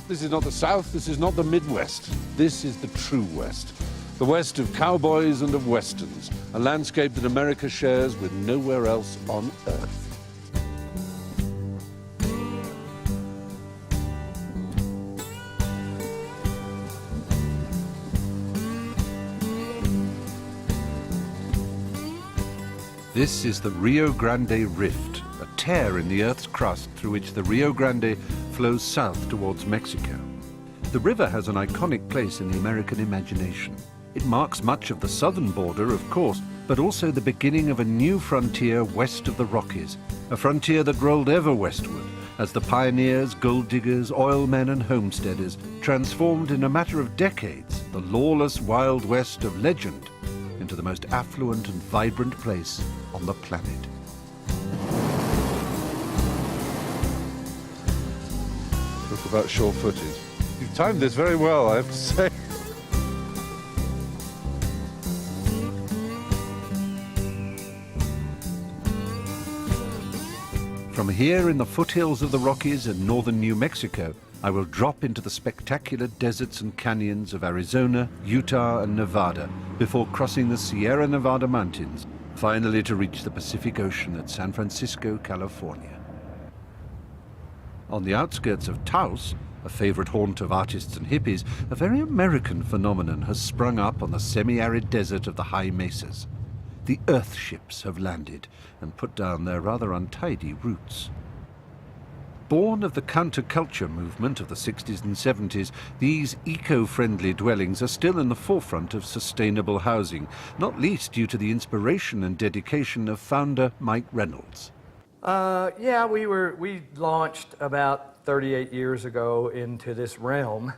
This is not the South. This is not the Midwest. This is the true West. The West of cowboys and of westerns, a landscape that America shares with nowhere else on Earth. This is the Rio Grande Rift, a tear in the Earth's crust through which the Rio Grande flows south towards Mexico. The river has an iconic place in the American imagination. It marks much of the southern border, of course, but also the beginning of a new frontier west of the Rockies, a frontier that rolled ever westward as the pioneers, gold diggers, oil men and homesteaders transformed in a matter of decades the lawless Wild West of legend into the most affluent and vibrant place on the planet. Talk about shore footage. You've timed this very well, I have to say. From here in the foothills of the Rockies in northern New Mexico, I will drop into the spectacular deserts and canyons of Arizona, Utah and Nevada before crossing the Sierra Nevada mountains, finally to reach the Pacific Ocean at San Francisco, California. On the outskirts of Taos, a favorite haunt of artists and hippies, a very American phenomenon has sprung up on the semi-arid desert of the high mesas. The Earth ships have landed and put down their rather untidy roots. Born of the counterculture movement of the 60s and 70s, these eco-friendly dwellings are still in the forefront of sustainable housing, not least due to the inspiration and dedication of founder Mike Reynolds. Yeah, we launched about 38 years ago into this realm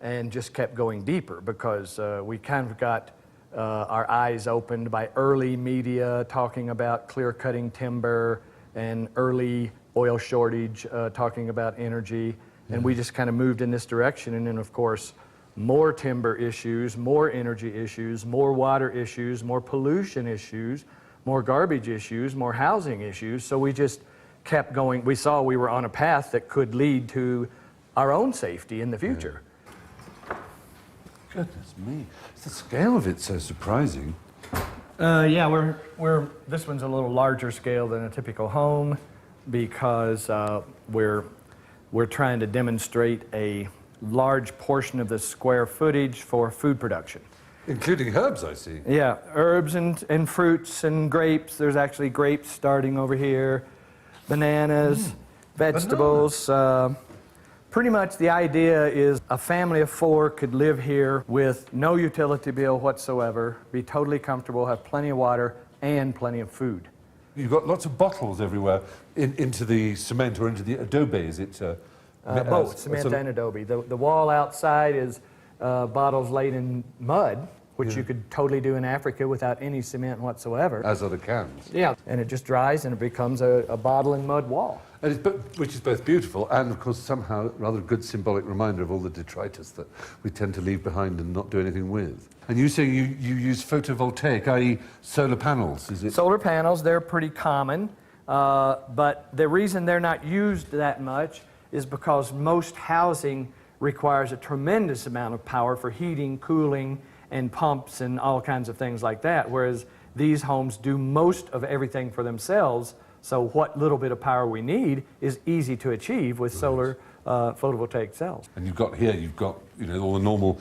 and just kept going deeper because we kind of got our eyes opened by early media talking about clear-cutting timber and early oil shortage, talking about energy, and we just kind of moved in this direction. And then, of course, more timber issues, more energy issues, more water issues, more pollution issues, more garbage issues, more housing issues. So we just kept going. We saw we were on a path that could lead to our own safety in the future. Goodness me, the scale of it's so surprising. Yeah, this one's a little larger scale than a typical home because we're trying to demonstrate a large portion of the square footage for food production. Including herbs, I see. Yeah, herbs and fruits and grapes. There's actually grapes starting over here, bananas, vegetables. Pretty much the idea is a family of 4 could live here with no utility bill whatsoever, be totally comfortable, have plenty of water and plenty of food. You've got lots of bottles everywhere into the cement or into the adobe, is it? Both, cement and adobe. The wall outside is bottles laid in mud, which you could totally do in Africa without any cement whatsoever. As are the cans. Yeah, and it just dries and it becomes a bottle and mud wall. And which is both beautiful and, of course, somehow rather a good symbolic reminder of all the detritus that we tend to leave behind and not do anything with. And you say you use photovoltaic, i.e. solar panels, is it? Solar panels, they're pretty common, but the reason they're not used that much is because most housing requires a tremendous amount of power for heating, cooling, and pumps and all kinds of things like that, whereas these homes do most of everything for themselves. So what little bit of power we need is easy to achieve with solar photovoltaic cells. And you've got all the normal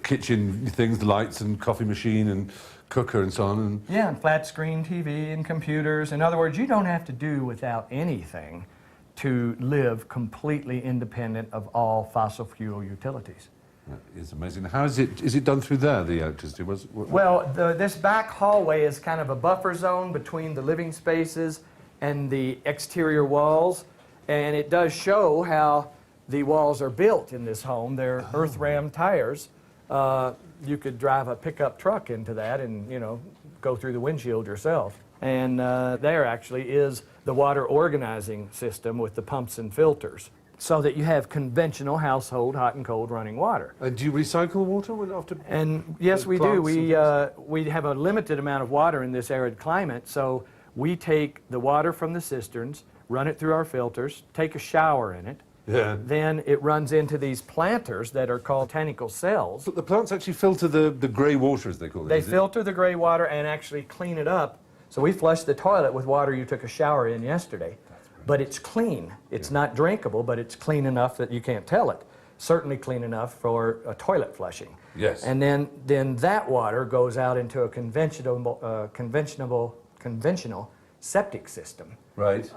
kitchen things, the lights and coffee machine and cooker and so on. And yeah, and flat screen TV and computers. In other words, you don't have to do without anything to live completely independent of all fossil fuel utilities. That is amazing. How is it done through there, the electricity? Well, this back hallway is kind of a buffer zone between the living spaces and the exterior walls, and it does show how the walls are built in this home. They're earth-ram tires. You could drive a pickup truck into that and, go through the windshield yourself. And there actually is the water organizing system with the pumps and filters, so that you have conventional household hot and cold running water. And do you recycle water after? And yes, we do. We have a limited amount of water in this arid climate, so we take the water from the cisterns, run it through our filters, take a shower in it, Yeah. then it runs into these planters that are called botanical cells. But the plants actually filter the grey water, as they call it. They is it? filter the gray water and actually clean it up. So we flush the toilet with water you took a shower in yesterday. But it's clean. It's not drinkable, but it's clean enough that you can't tell it. Certainly clean enough for a toilet flushing. Yes. And then that water goes out into a conventional septic system. Right.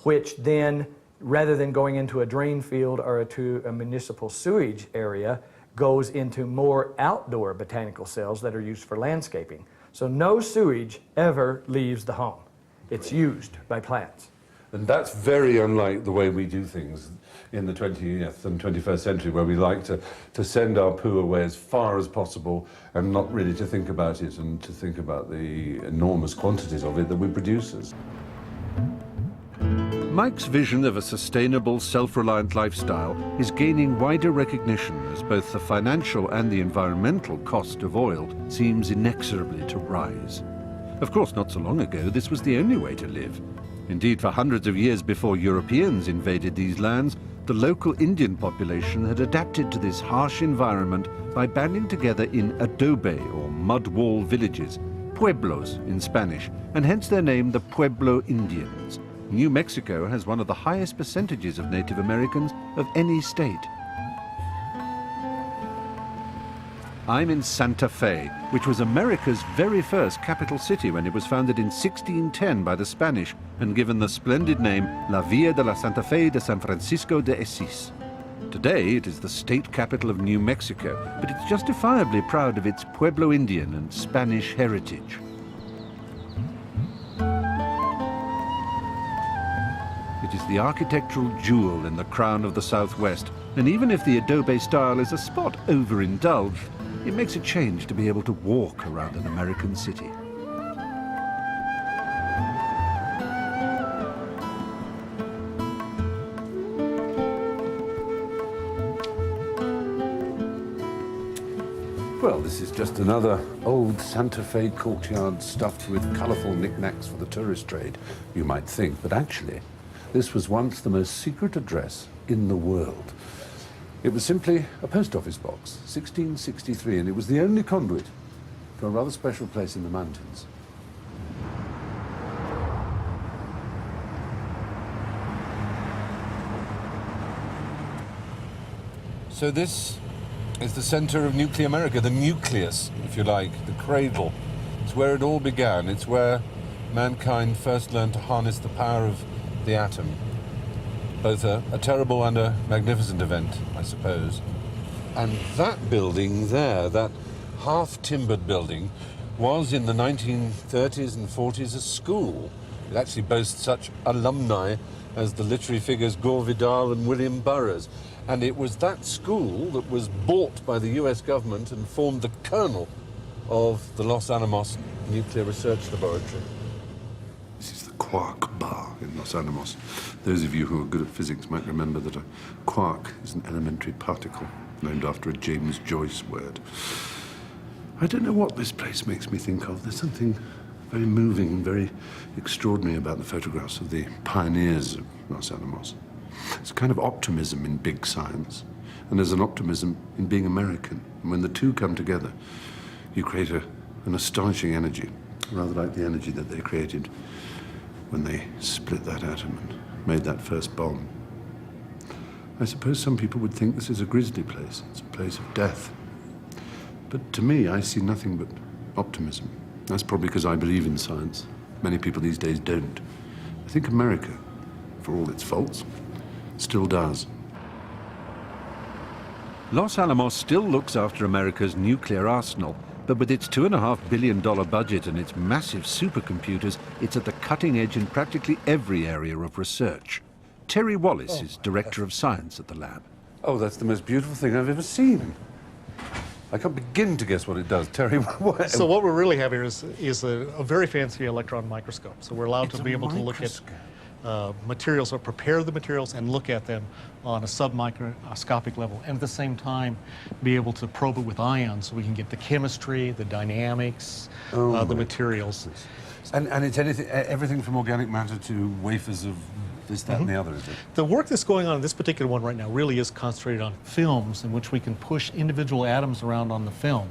Which then, rather than going into a drain field or to a municipal sewage area, goes into more outdoor botanical cells that are used for landscaping. So no sewage ever leaves the home. It's used by plants. And that's very unlike the way we do things in the 20th and 21st century, where we like to send our poo away as far as possible and not really to think about it and to think about the enormous quantities of it that we produce. Mike's vision of a sustainable, self-reliant lifestyle is gaining wider recognition as both the financial and the environmental cost of oil seems inexorably to rise. Of course, not so long ago, this was the only way to live. Indeed, for hundreds of years before Europeans invaded these lands, the local Indian population had adapted to this harsh environment by banding together in adobe or mud wall villages, pueblos in Spanish, and hence their name the Pueblo Indians. New Mexico has one of the highest percentages of Native Americans of any state. I'm in Santa Fe, which was America's very first capital city when it was founded in 1610 by the Spanish and given the splendid name La Villa de la Santa Fe de San Francisco de Asís. Today it is the state capital of New Mexico, but it's justifiably proud of its Pueblo Indian and Spanish heritage. It is the architectural jewel in the crown of the Southwest, and even if the adobe style is a spot overindulged, it makes a change to be able to walk around an American city. Well, this is just another old Santa Fe courtyard stuffed with colourful knickknacks for the tourist trade, you might think, but actually, this was once the most secret address in the world. It was simply a post office box, 1663, and it was the only conduit to a rather special place in the mountains. So this is the center of nuclear America, the nucleus, if you like, the cradle. It's where it all began. It's where mankind first learned to harness the power of the atom. Both a terrible and a magnificent event, I suppose. And that building there, that half-timbered building, was in the 1930s and 40s a school. It actually boasts such alumni as the literary figures Gore Vidal and William Burroughs. And it was that school that was bought by the US government and formed the kernel of the Los Alamos Nuclear Research Laboratory. This is the quark bar in Los Alamos. Those of you who are good at physics might remember that a quark is an elementary particle named after a James Joyce word. I don't know what this place makes me think of. There's something very moving and very extraordinary about the photographs of the pioneers of Los Alamos. There's a kind of optimism in big science, and there's an optimism in being American. And when the two come together, you create an astonishing energy, rather like the energy that they created when they split that atom and made that first bomb. I suppose some people would think this is a grisly place. It's a place of death. But to me, I see nothing but optimism. That's probably because I believe in science. Many people these days don't. I think America, for all its faults, still does. Los Alamos still looks after America's nuclear arsenal, but with its $2.5 billion budget and its massive supercomputers, it's at the cutting edge in practically every area of research. Terry Wallace is Director of Science at the lab. Oh, that's the most beautiful thing I've ever seen. I can't begin to guess what it does. Terry, what? So what we really have here is a very fancy electron microscope. So we're allowed to be able to look at materials, or prepare the materials and look at them on a submicroscopic level, and at the same time be able to probe it with ions so we can get the chemistry, the dynamics, the materials. And it's everything from organic matter to wafers of this, that, and the other, is it? The work that's going on in this particular one right now really is concentrated on films in which we can push individual atoms around on the film.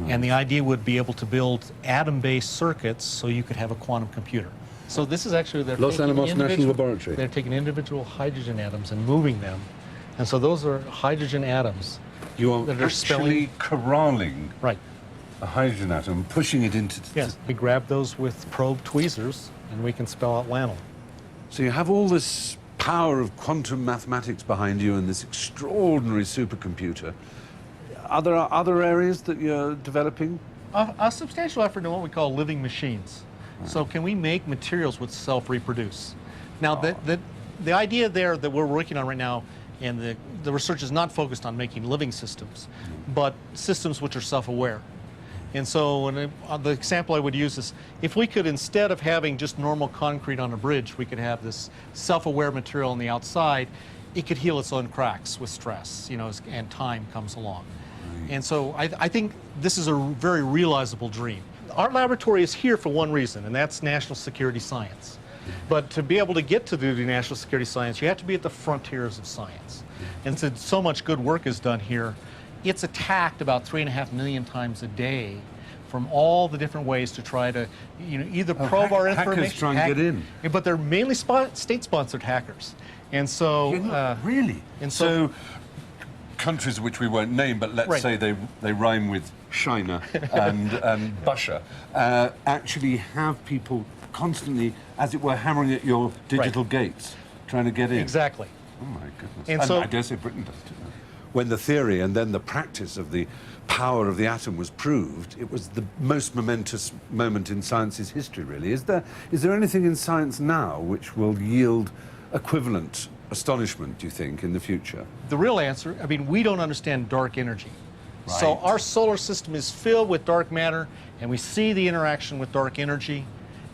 And the idea would be able to build atom-based circuits so you could have a quantum computer. So this is actually Los Alamos National Laboratory. They're taking individual hydrogen atoms and moving them. And so those are hydrogen atoms. You are that are actually corralling Right. a hydrogen atom, pushing it into... Yes. We grab those with probe tweezers and we can spell out LANL. So you have all this power of quantum mathematics behind you and this extraordinary supercomputer. Are there other areas that you're developing? A substantial effort in what we call living machines. So can we make materials which self-reproduce? Now, the idea there that we're working on right now, and the research is not focused on making living systems, but systems which are self-aware. And so the example I would use is, if we could, instead of having just normal concrete on a bridge, we could have this self-aware material on the outside, it could heal its own cracks with stress, you know, and time comes along. And so I think this is a very realizable dream. Our laboratory is here for one reason, and that's national security science. But to be able to get to the national security science, you have to be at the frontiers of science. And since so much good work is done here, it's attacked about 3.5 million times a day from all the different ways to try to, you know, either probe our information. Hackers try and get in. But they're mainly state-sponsored hackers. And so... really? And so countries which we won't name, but let's say they rhyme with China and Bussia, actually have people constantly, as it were, hammering at your digital gates, trying to get in. Exactly. Oh my goodness. And And so, I dare say Britain does too. When the theory and then the practice of the power of the atom was proved, it was the most momentous moment in science's history, really. Is there anything in science now which will yield equivalent astonishment, do you think, in the future? the real answer, I mean, we don't understand dark energy. So our solar system is filled with dark matter, and we see the interaction with dark energy.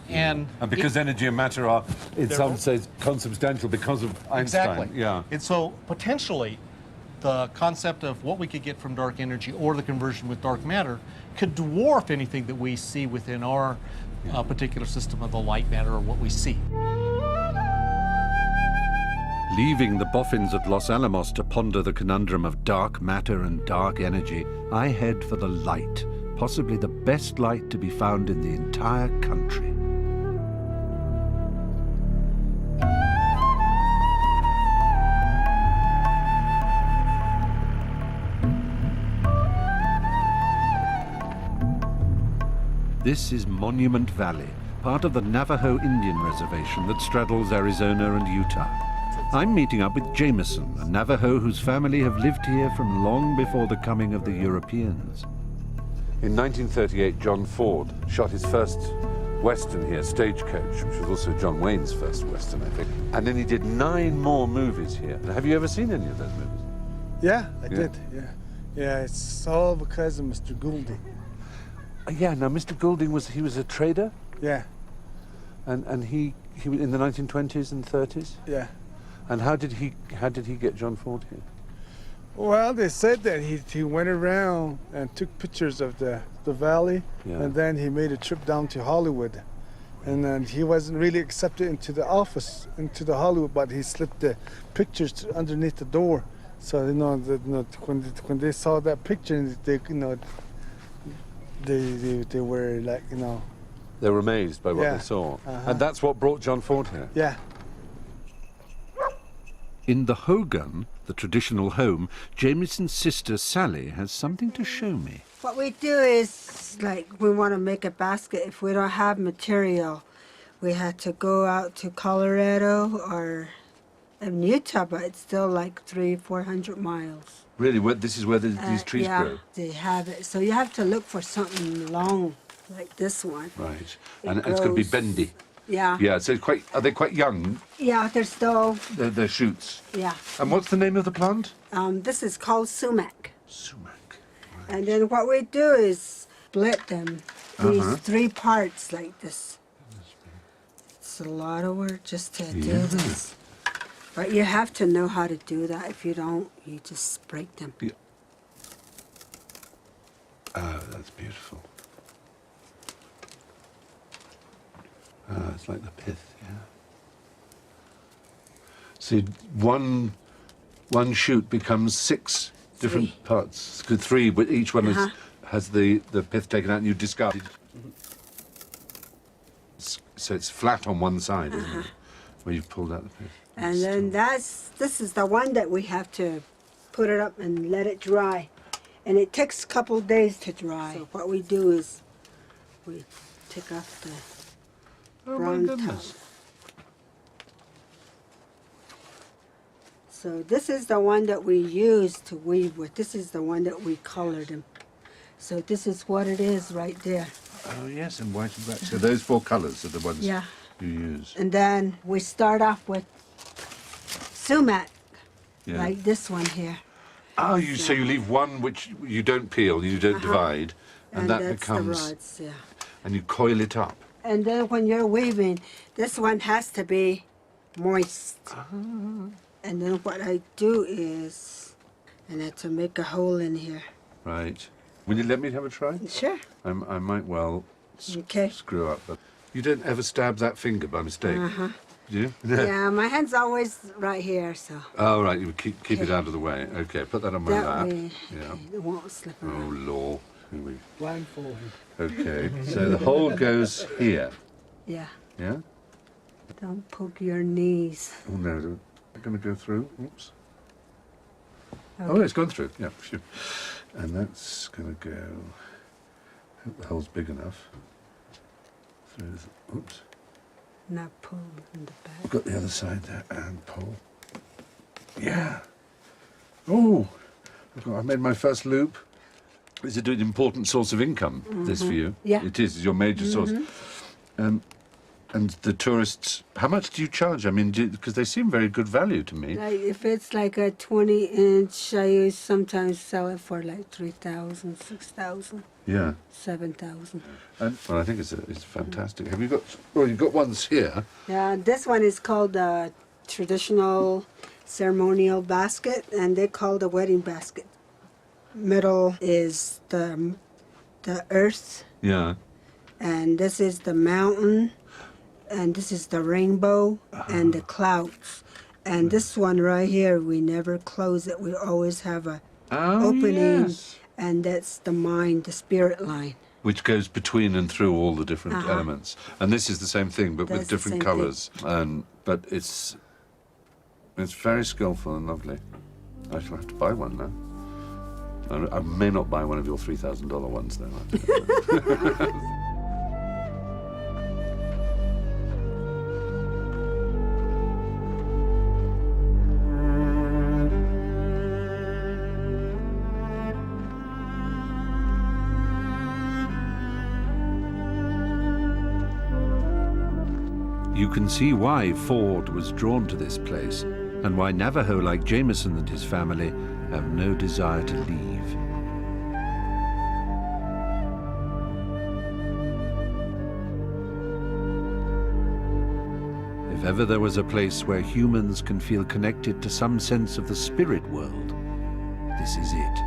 And because energy and matter are, in some sense, consubstantial because of Einstein. Exactly. Yeah. And so potentially, the concept of what we could get from dark energy or the conversion with dark matter could dwarf anything that we see within our particular system of the light matter or what we see. Leaving the boffins at Los Alamos to ponder the conundrum of dark matter and dark energy, I head for the light, possibly the best light to be found in the entire country. This is Monument Valley, part of the Navajo Indian Reservation that straddles Arizona and Utah. I'm meeting up with Jameson, a Navajo whose family have lived here from long before the coming of the Europeans. In 1938, John Ford shot his first Western here, Stagecoach, which was also John Wayne's first Western, I think. And then he did 9 more movies here. Have you ever seen any of those movies? Yeah, I did, yeah. Yeah, it's all because of Mr. Gouldy. Yeah, now Mr. Goulding was a trader? Yeah, And he was in the 1920s and 30s? yeah. And how did he get John Ford here? Well, they said that he went around and took pictures of the valley, Yeah. and then he made a trip down to Hollywood. And then he wasn't really accepted into the office, into the Hollywood, but he slipped the pictures underneath the door. So, when they saw that picture, they were like, They were amazed by what Yeah. they saw. Uh-huh. And that's what brought John Ford here. yeah. In the Hogan, the traditional home, Jameson's sister Sally has something to show me. What we do is, like, we want to make a basket. If we don't have material, we had to go out to Colorado or in Utah, but it's still like 300-400 miles. Really, this is where these trees yeah, grow? they have it. So you have to look for something long, like this one. Right. It And it's going to be grows. bendy. Yeah. Yeah, so are they quite young, Yeah, they're still, they're shoots? yeah. And what's the name of the plant? This is called sumac. Sumac. And then what we do is split them, these 3 parts like this. It's a lot of work just to do this. But you have to know how to do that. If you don't, you just break them. Yeah. Oh, that's beautiful. It's like the pith, yeah. So one shoot becomes 6 different Three. parts. Good, 3, but each one has the pith taken out and you discard it. So it's flat on one side, isn't it? Where you've pulled out the pith. And then this is the one that we have to put it up and let it dry. And it takes a couple days to dry. So what we do is we take off the brown top. So this is the one that we use to weave with. This is the one that we colored him. So this is what it is right there. Oh, yes, and white and black. So those 4 colours are the ones Yeah. you use. And then we start off with sumac, Yeah. like this one here. Oh, so you leave one which you don't peel, you don't divide, and that that's becomes... the rods, yeah. And you coil it up. And then when you're weaving, this one has to be moist. And then what I do is, and I have to make a hole in here. Right. Will you let me have a try? Sure. I might well Okay. screw up. But you don't ever stab that finger by mistake, do you? Yeah, my hand's always right here, so Oh, right, you keep it out of the way. Okay, put that on my that lap. way Yeah. it won't slip Oh, around. law. Here we... Blindfold. Okay, so the hole goes here, Yeah. yeah? Don't poke your knees. Oh, no, I'm going to go through. Oops. Oh, it's gone through. Yeah, phew. And that's going to go... Hope the hole's big enough. Through the... Oops. Not pull in the I've back. got the other side there and pull. Yeah. Oh, I've made my first loop. Is it an important source of income, this for you? Yeah. It is, your major source. And the tourists, how much do you charge? I mean, because they seem very good value to me. Like if it's like a 20-inch, I sometimes sell it for like 3,000, 6,000, Yeah. 7,000. And, well, I think it's fantastic. Have you got, well, you've got ones here. Yeah, this one is called the traditional ceremonial basket, and they call the wedding basket. Middle is the earth, Yeah. and this is the mountain, and this is the rainbow and the clouds. And this one right here, we never close it. We always have a opening, yes. and that's the mind, the spirit line. Which goes between and through all the different elements. And this is the same thing, but That's with the different same thing. colours. But it's very skillful and lovely. I shall have to buy one now. I may not buy one of your $3,000 ones, though. You can see why Ford was drawn to this place, and why Navajo, like Jameson and his family, have no desire to leave. If ever there was a place where humans can feel connected to some sense of the spirit world, this is it.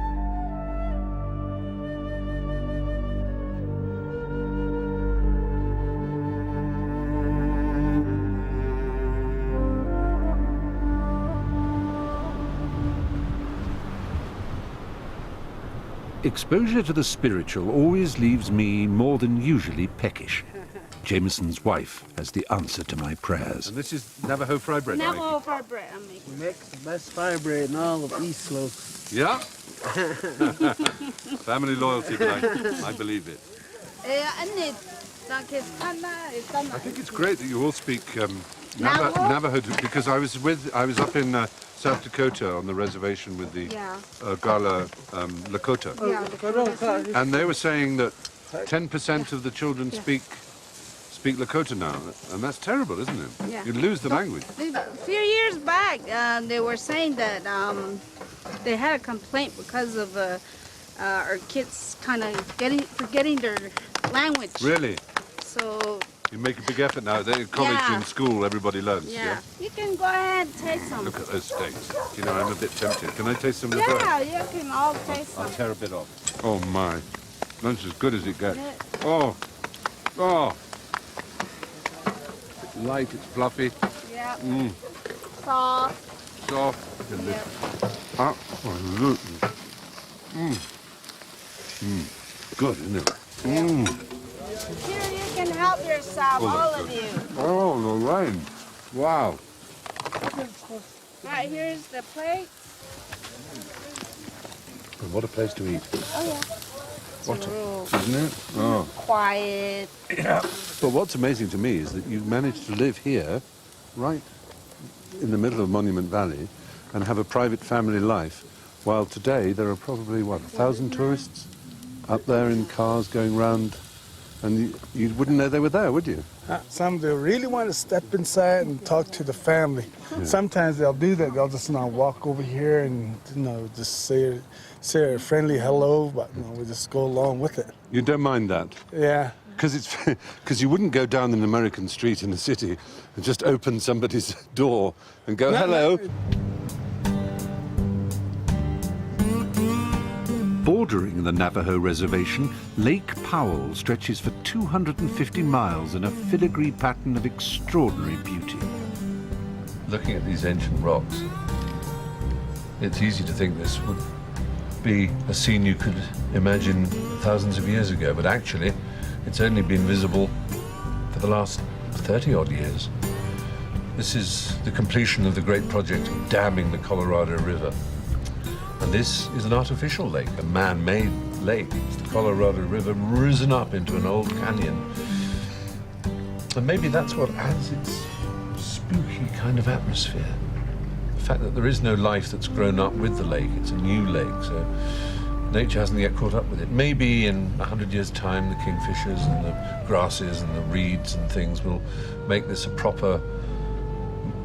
Exposure to the spiritual always leaves me more than usually peckish. Jameson's wife has the answer to my prayers. And this is Navajo fry bread. Navajo fry bread I'm making. We make the best fire bread in all of East Slope. Yeah? Family loyalty, but I believe it. I think it's great that you all speak Navajo, because I was up in South Dakota on the reservation with the Gala Lakota, and they were saying that 10% of the children speak Lakota now, and that's terrible, isn't it? Yeah. You lose the language. A few years back, they were saying that they had a complaint because of our kids kind of forgetting their language. Really? So, You make a big effort now. At college Yeah. and school, everybody learns. yeah. You can go ahead and taste some. Look at those steaks. You know, I'm a bit tempted. Can I taste some of the bread? Yeah, you can all taste I'll some. tear a bit off. Oh my, that's as good as it gets. Yeah. Oh, oh. It's light, it's fluffy. Yeah. soft. Soft. Yeah. Absolutely. Good, isn't it? Here you can help yourself, all of you. Oh, Lorraine. Wow. Right, here's the plate. And what a place to eat. Oh, yeah. What real isn't it? Oh. quiet. But what's amazing to me is that you managed to live here, right in the middle of Monument Valley, and have a private family life, while today there are probably, what, 1,000 tourists up there in cars going round, and you wouldn't know they were there, would you? Some they really want to step inside and talk to the family. Sometimes they'll do that. They'll just walk over here and just say a friendly hello, but we just go along with it. You don't mind that? Yeah. Because you wouldn't go down an American street in a city and just open somebody's door and go, hello. Bordering the Navajo reservation, Lake Powell stretches for 250 miles in a filigree pattern of extraordinary beauty. Looking at these ancient rocks, it's easy to think this would be a scene you could imagine thousands of years ago, but actually it's only been visible for the last 30-odd years. This is the completion of the great project of damming the Colorado River. And this is an artificial lake, a man-made lake. It's the Colorado River risen up into an old canyon. And maybe that's what adds its spooky kind of atmosphere. The fact that there is no life that's grown up with the lake. It's a new lake, so nature hasn't yet caught up with it. Maybe in 100 years' time, the kingfishers and the grasses and the reeds and things will make this a proper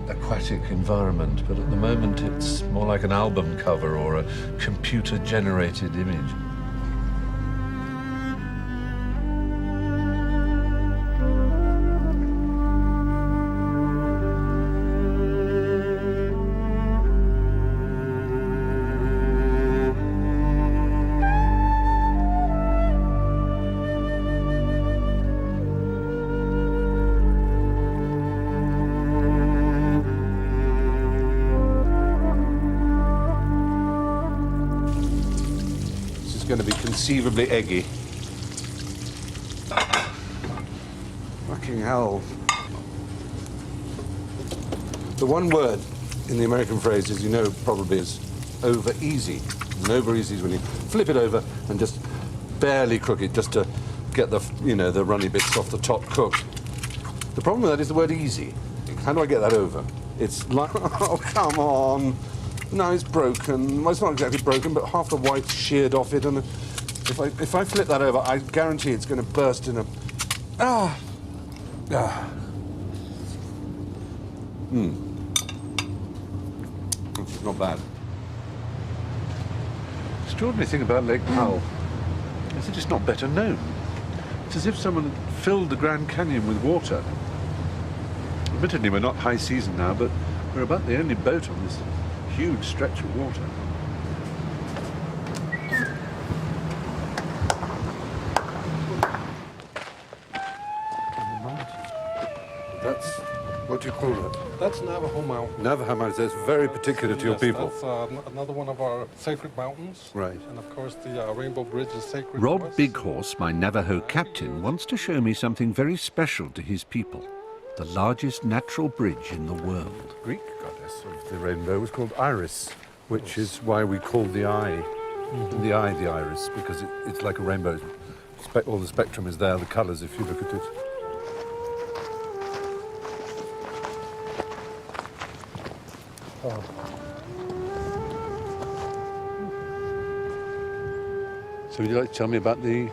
aquatic environment, but at the moment it's more like an album cover or a computer-generated image. Going to be conceivably eggy. Fucking hell. The one word in the American phrase, as you know, probably is over easy. And over easy is when you flip it over and just barely cook it, just to get the, the runny bits off the top cooked. The problem with that is the word easy. How do I get that over? It's like, oh, come on. No, it's broken. Well, it's not exactly broken, but half the white's sheared off it, and if I flip that over, I guarantee it's going to burst in a... It's not bad. The extraordinary thing about Lake Powell is that it's not better known. It's as if someone had filled the Grand Canyon with water. Admittedly, we're not high season now, but we're about the only boat on this huge stretch of water. That's, what do you call it? That's Navajo Mountain. Navajo Mountain, that's very particular to your Yes, people. That's another one of our sacred mountains. Right. And of course the Rainbow Bridge is sacred to Rob us. Bighorse, my Navajo captain, wants to show me something very special to his people. The largest natural bridge in the world. Greek goddess of the rainbow was called Iris, which is why we call the eye, the iris, because it's like a rainbow. All the spectrum is there, the colours, if you look at it. So would you like to tell me about the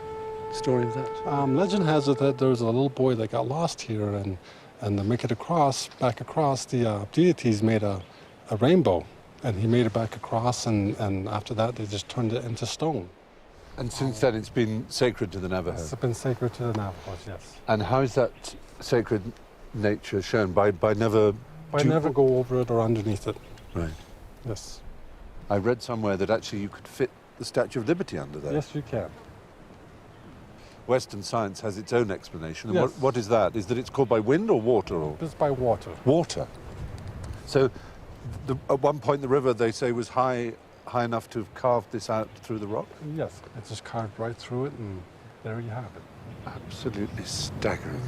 story of that? Legend has it that there was a little boy that got lost here, and to make it back across, the deities made a rainbow, and he made it back across, and after that they just turned it into stone. And since then it's been sacred to the Navajo? It's been sacred to the Navajos, yes. And how is that sacred nature shown? By never... Never go over it or underneath it. Right. Yes. I read somewhere that actually you could fit the Statue of Liberty under there. Yes, you can. Western science has its own explanation. And Yes. what is that? Is that it's called by wind or water? Or It's by water. water. So At one point, the river, they say, was high enough to have carved this out through the rock? Yes, it just carved right through it, and there you have it. Absolutely staggering.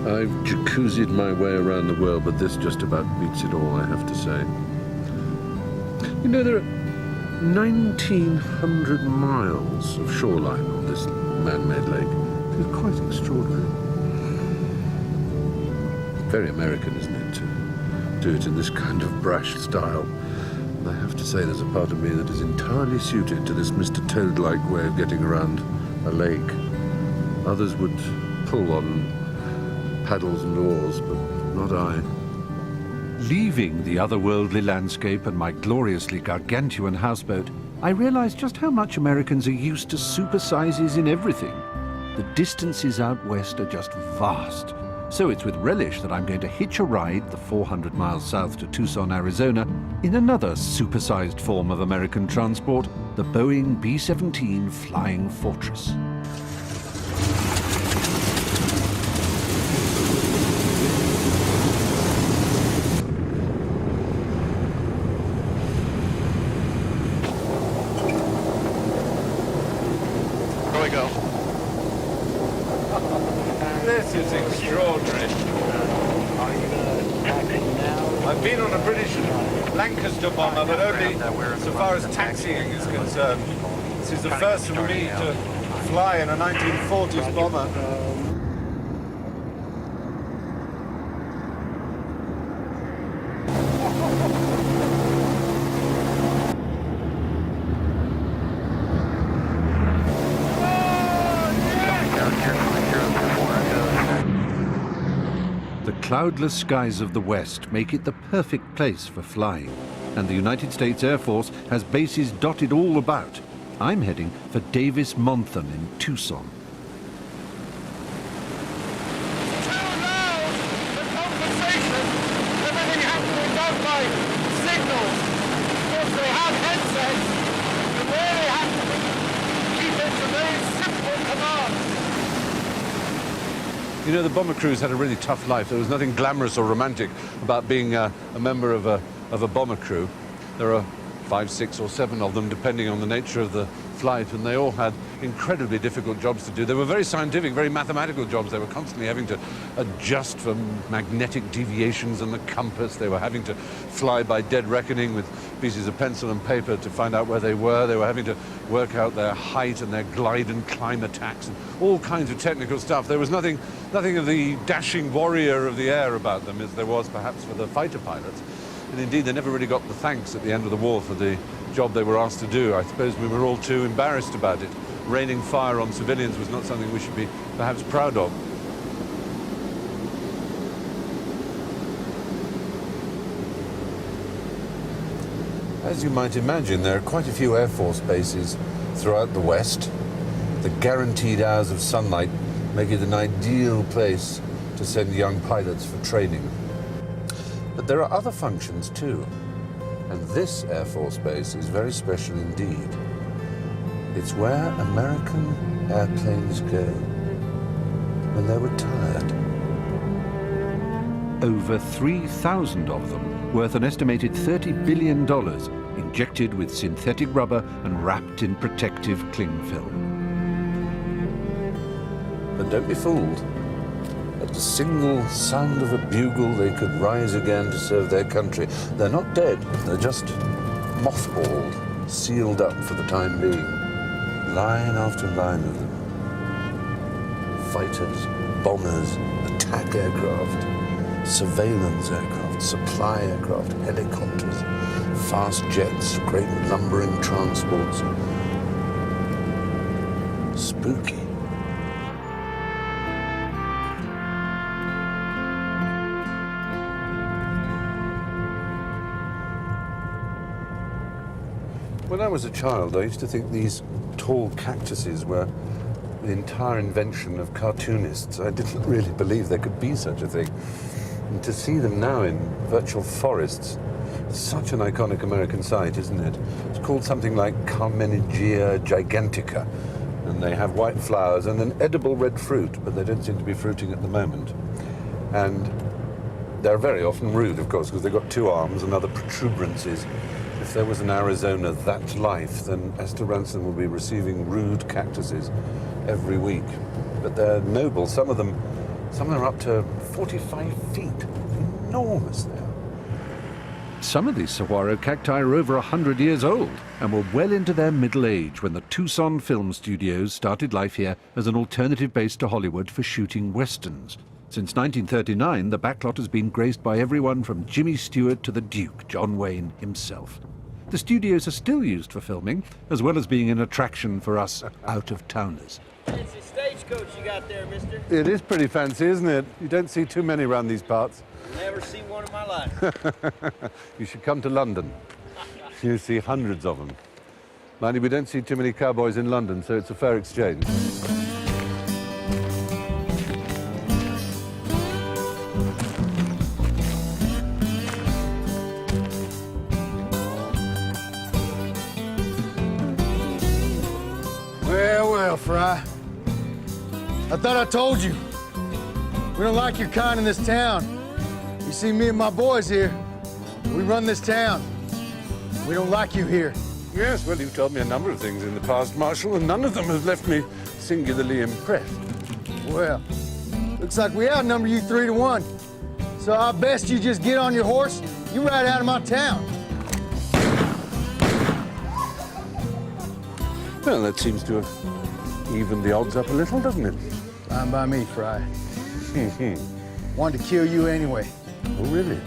I've jacuzzied my way around the world, but this just about beats it all, I have to say. You know, there are 1,900 miles of shoreline on this man-made lake. It's quite extraordinary. Very American, isn't it, to do it in this kind of brash style? And I have to say there's a part of me that is entirely suited to this Mr. Toad-like way of getting around a lake. Others would pull on paddles and oars, but not I. Leaving the otherworldly landscape and my gloriously gargantuan houseboat, I realized just how much Americans are used to supersizes in everything. The distances out west are just vast. So it's with relish that I'm going to hitch a ride the 400 miles south to Tucson, Arizona, in another supersized form of American transport, the Boeing B-17 Flying Fortress. This is extraordinary. I've been on a British Lancaster bomber, but only so far as taxiing is concerned. This is the first for me to fly in a 1940s bomber. The cloudless skies of the West make it the perfect place for flying, and the United States Air Force has bases dotted all about. I'm heading for Davis-Monthan in Tucson. You know, the bomber crews had a really tough life. There was nothing glamorous or romantic about being a member of a bomber crew. There are 5, 6, or 7 of them, depending on the nature of the flight, and they all had incredibly difficult jobs to do. They were very scientific, very mathematical jobs. They were constantly having to adjust for magnetic deviations and the compass. They were having to fly by dead reckoning with pieces of pencil and paper to find out where they were. They were having to work out their height and their glide and climb attacks and all kinds of technical stuff. There was nothing of the dashing warrior of the air about them as there was perhaps for the fighter pilots. And indeed, they never really got the thanks at the end of the war for the job they were asked to do. I suppose we were all too embarrassed about it. Raining fire on civilians was not something we should be perhaps proud of. As you might imagine, there are quite a few Air Force bases throughout the West. The guaranteed hours of sunlight make it an ideal place to send young pilots for training. But there are other functions too, and this Air Force base is very special indeed. It's where American airplanes go when they're retired. Over 3,000 of them, worth an estimated $30 billion, injected with synthetic rubber and wrapped in protective cling film. But don't be fooled. At the single sound of a bugle, they could rise again to serve their country. They're not dead, they're just mothballed, sealed up for the time being. Line after line of them. Fighters, bombers, attack aircraft, surveillance aircraft, supply aircraft, helicopters, fast jets, great lumbering transports. Spooky. When I was a child, I used to think these tall cactuses were the entire invention of cartoonists. I didn't really believe there could be such a thing. And to see them now in virtual forests Such an iconic American site, isn't it? It's called something like Carmenigea gigantica. And they have white flowers and an edible red fruit, but they don't seem to be fruiting at the moment. And they're very often rude, of course, because they've got two arms and other protuberances. If there was an Arizona that life, then Esther Ransom will be receiving rude cactuses every week. But they're noble. Some of them are up to 45 feet. Enormous they are. Some of these saguaro cacti are over 100 years old and were well into their middle age when the Tucson Film Studios started life here as an alternative base to Hollywood for shooting westerns. Since 1939, the backlot has been graced by everyone from Jimmy Stewart to the Duke, John Wayne himself. The studios are still used for filming, as well as being an attraction for us out-of-towners. Fancy stagecoach you got there, mister. It is pretty fancy, isn't it? You don't see too many around these parts. Never seen one in my life. You should come to London. You see hundreds of them. Mind you, we don't see too many cowboys in London, so it's a fair exchange. Well, Fry. I thought I told you. We don't like your kind in this town. You see, me and my boys here, we run this town. We don't like you here. Yes, well, you've told me a number of things in the past, Marshal, and none of them have left me singularly impressed. Well, looks like we outnumber you 3-1. So I best you just get on your horse, you ride out of my town. Well, that seems to have evened the odds up a little, doesn't it? Fine by me, Fry. Wanted to kill you anyway. Oh, really?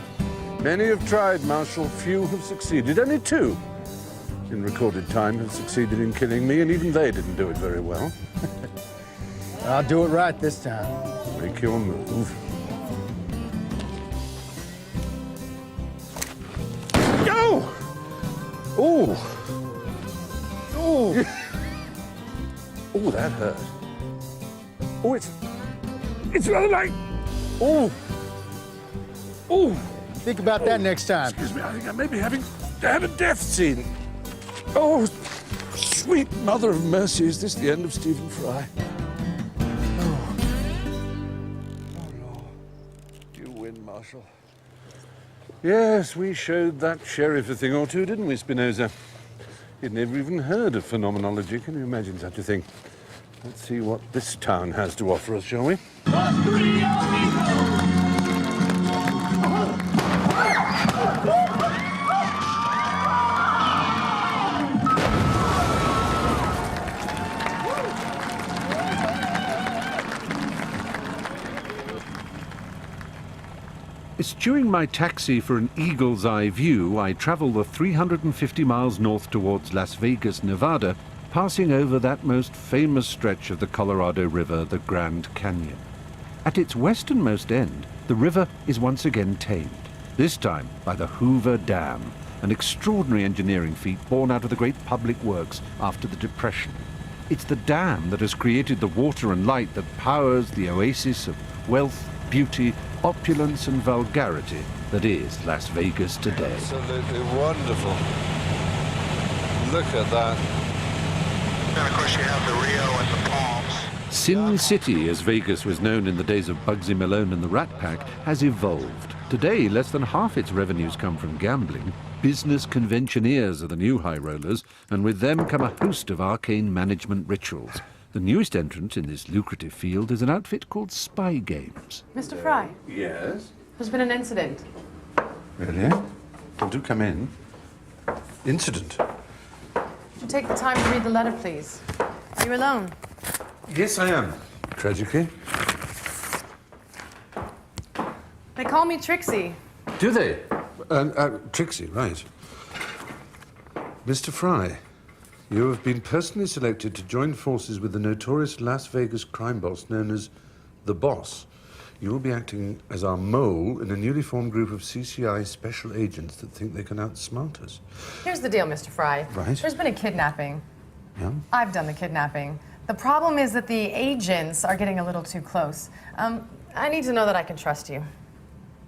Many have tried, Marshal. Few have succeeded. Only 2 in recorded time have succeeded in killing me, and even they didn't do it very well. I'll do it right this time. Make your move. Go! Oh! Oh! Oh, that hurt. Oh, it's rather like... Oh! Oh! Think about that next time. Excuse me, I think I may be having to have a death scene. Oh, sweet mother of mercy, is this the end of Stephen Fry? Oh, Lord. You win, Marshal. Yes, we showed that sheriff a thing or two, didn't we, Spinoza? He'd never even heard of phenomenology. Can you imagine such a thing? Let's see what this town has to offer us, shall we? It's during my taxi for an eagle's eye view I travel the 350 miles north towards Las Vegas, Nevada, passing over that most famous stretch of the Colorado River, the Grand Canyon. At its westernmost end, the river is once again tamed, this time by the Hoover Dam, an extraordinary engineering feat born out of the great public works after the Depression. It's the dam that has created the water and light that powers the oasis of wealth, beauty, opulence and vulgarity that is Las Vegas today. Absolutely wonderful. Look at that. And of course you have the Rio and the Palms. Sin City, as Vegas was known in the days of Bugsy Malone and the Rat Pack, has evolved. Today, less than half its revenues come from gambling. Business conventioneers are the new high rollers, and with them come a host of arcane management rituals. The newest entrant in this lucrative field is an outfit called Spy Games. Mr. Fry, Yes? there's been an incident. Really? Well, do come in. Incident? Would you take the time to read the letter, please? Are you alone? Yes, I am. Tragically. They call me Trixie. Do they? Trixie, right. Mr. Fry, you have been personally selected to join forces with the notorious Las Vegas crime boss known as The Boss. You will be acting as our mole in a newly formed group of CCI special agents that think they can outsmart us. Here's the deal, Mr. Fry. Right. There's been a kidnapping. Yeah? I've done the kidnapping. The problem is that the agents are getting a little too close. I need to know that I can trust you.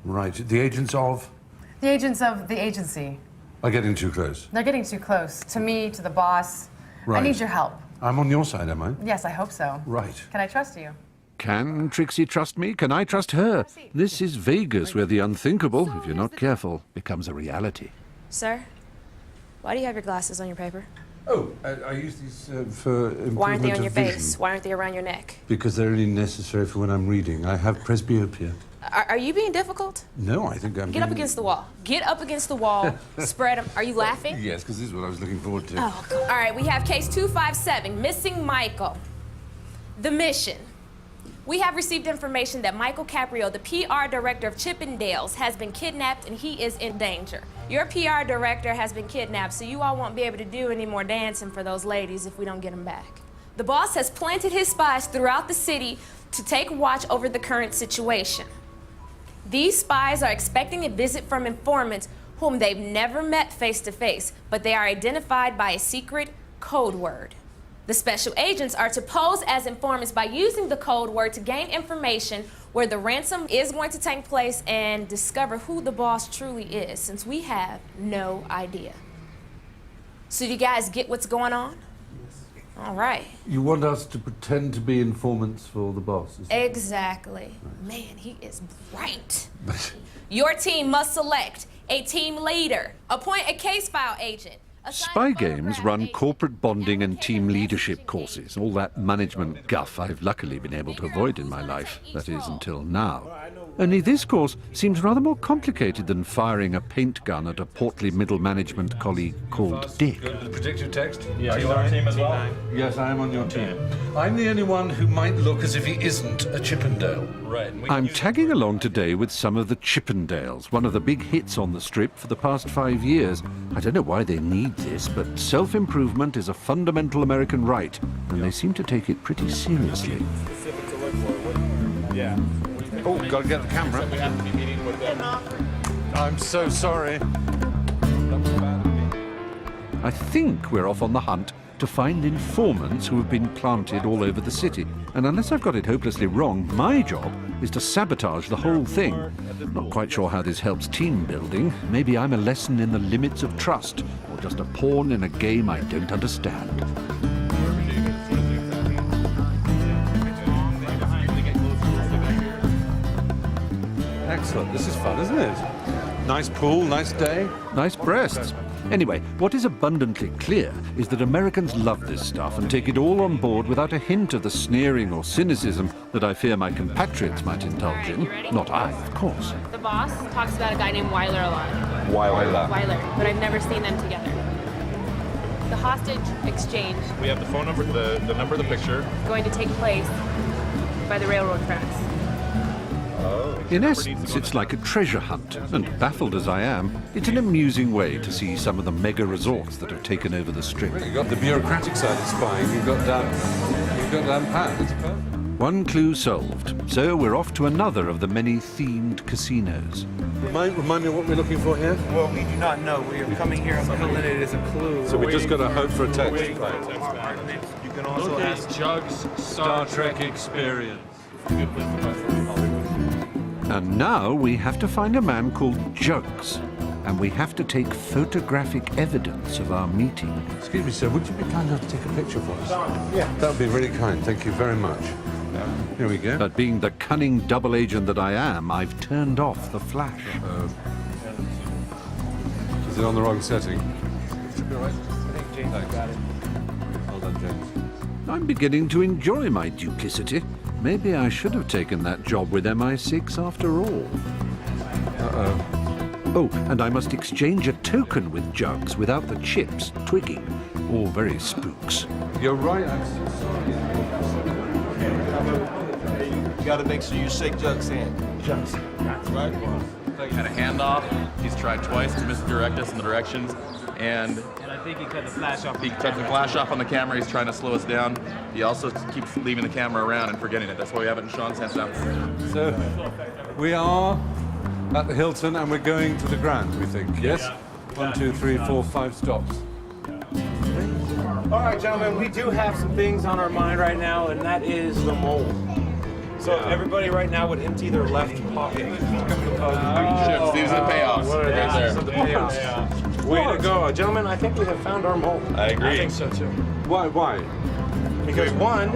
Right. The agents of? The agents of the agency. Are getting too close. They're getting too close. To me, to the boss. I Right. need your help. I'm on your side, am I? Yes, I hope so. Right. Can I trust you? Can Trixie trust me? Can I trust her? This is Vegas, where the unthinkable, if you're not careful, becomes a reality. Sir, why do you have your glasses on your paper? Oh, I use these for improvement Why aren't they on of your vision. face? Why aren't they around your neck? Because they're only necessary for when I'm reading. I have presbyopia. Are you being difficult? No, I think I'm Get up being- against the wall. Get up against the wall. Spread them. Are you laughing? Yes, because this is what I was looking forward to. Oh, God. All right, we have case 257, missing Michael. The mission. We have received information that Michael Caprio, the PR director of Chippendales, has been kidnapped and he is in danger. Your PR director has been kidnapped, so you all won't be able to do any more dancing for those ladies if we don't get him back. The boss has planted his spies throughout the city to take watch over the current situation. These spies are expecting a visit from informants whom they've never met face to face, but they are identified by a secret code word. The special agents are to pose as informants by using the code word to gain information where the ransom is going to take place and discover who the boss truly is, since we have no idea. So do you guys get what's going on? All right. You want us to pretend to be informants for the boss? is that- Exactly. Man, he is bright. Your team must select a team leader, appoint a case file agent. assign Spy a Games photograph run agent, corporate bonding and allocate team a leadership messaging courses, agent. all that management guff I've luckily been able to avoid in my life, that is, until now. Only this course seems rather more complicated than firing a paint gun at a portly middle management colleague called Dick. Go to the predictive text. Yeah, are you on our team as well? Yes, I am on your team. I'm the only one who might look as if he isn't a Chippendale. Right. and we I'm can use- tagging along today with some of the Chippendales, one of the big hits on the strip for the past 5 years. I don't know why they need this, but self-improvement is a fundamental American right, and they seem to take it pretty seriously. Specific to look for. Yeah. Oh, gotta get the camera. We have to be meeting with them. I'm so sorry. I think we're off on the hunt to find informants who have been planted all over the city. And unless I've got it hopelessly wrong, my job is to sabotage the whole thing. Not quite sure how this helps team building. Maybe I'm a lesson in the limits of trust, or just a pawn in a game I don't understand. Excellent. This is fun, isn't it? Nice pool, nice day. Nice breasts. Anyway, what is abundantly clear is that Americans love this stuff and take it all on board without a hint of the sneering or cynicism that I fear my compatriots might indulge in. Not I, of course. The boss talks about a guy named Weiler a lot. Weiler. Weiler, but I've never seen them together. The hostage exchange We have the phone number, the number of the picture. is going to take place by the railroad tracks. In essence, it's like a treasure hunt, and baffled as I am, it's an amusing way to see some of the mega resorts that have taken over the strip. You've got the bureaucratic side of spying. You've got down pat. It's perfect. One clue solved, so we're off to another of the many themed casinos. Remind me what we're looking for here. Well, we do not know. We are coming here and filling it as a clue. So we just got to hope for a text. You can also ask Jug's Star Trek experience. And now we have to find a man called Jugs, and we have to take photographic evidence of our meeting. Excuse me, sir. Would you be kind enough to take a picture for us? Yeah. That would be really kind. Thank you very much. Here we go. But being the cunning double agent that I am, I've turned off the flash. Is it on the wrong setting? Should be all right. I think James got it. Well done, James. I'm beginning to enjoy my duplicity. Maybe I should have taken that job with MI6 after all. Oh, and I must exchange a token with Jugs without the chips twigging. All very spooks. You're right. I'm so sorry. You got to make sure you shake Jugs' hand. Jugs. Right? Had a handoff. He's tried twice to misdirect us in the directions, and I think he cut the flash off. he cut the flash off on the camera. He's trying to slow us down. He also keeps leaving the camera around and forgetting it. That's why we have it in Sean's hands now. So we are at the Hilton and we're going to the Grand, we think. Yes? 1, 2, 3, 4, 5 stops. All right, gentlemen, we do have some things on our mind right now, and that is the mole. So everybody right now would empty their left Chips, these are the payoffs. Right there. Way to go. Gentlemen, I think we have found our mole. I agree. I think so too. Why? Because one,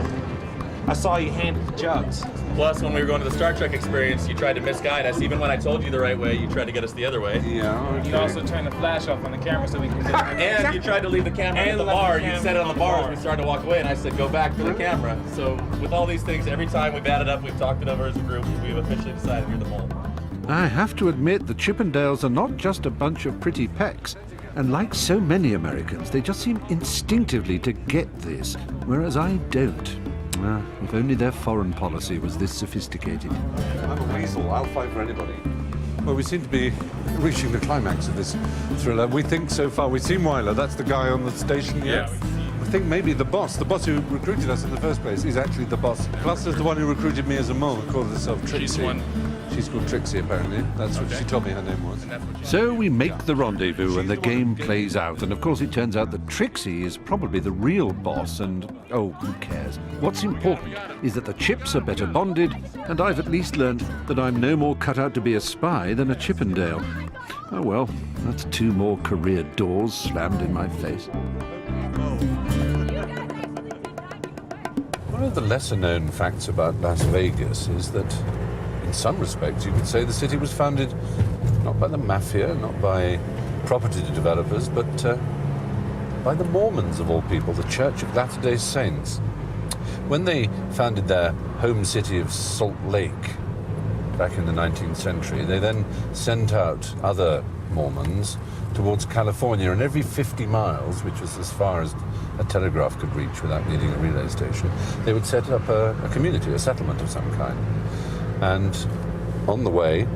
I saw you hand jugs. Plus, when we were going to the Star Trek experience, you tried to misguide us. Even when I told you the right way, you tried to get us the other way. Yeah, okay. You also turned the flash off on the camera so we can get And you tried to leave the camera at the bar. You set it on the bar as we started to walk away, and I said, go back to the camera. So with all these things, every time we've added up, we've talked it over as a group, we've officially decided you're the mole. I have to admit the Chippendales are not just a bunch of pretty pecks. And like so many Americans, they just seem instinctively to get this, whereas I don't. If only their foreign policy was this sophisticated. I'm a weasel. I'll fight for anybody. Well, we seem to be reaching the climax of this thriller. We think so far. We've seen Wyler. That's the guy on the station here. I think maybe the boss who recruited us in the first place, is actually the boss. Plus, there's the one who recruited me as a mole, who called herself Trixie. She's called Trixie, apparently. That's what she told me her name was. So we make the rendezvous and the game plays out. And of course, it turns out that Trixie is probably the real boss. And, oh, who cares? What's important is that the Chips are better bonded. And I've at least learned that I'm no more cut out to be a spy than a Chippendale. Oh, well, that's 2 more career doors slammed in my face. One of the lesser-known facts about Las Vegas is that, in some respects, you could say the city was founded not by the mafia, not by property developers, but by the Mormons, of all people, the Church of Latter-day Saints. When they founded their home city of Salt Lake back in the 19th century, they then sent out other Mormons towards California, and every 50 miles, which was as far as a telegraph could reach without needing a relay station, they would set up a community, a settlement of some kind. And on the way,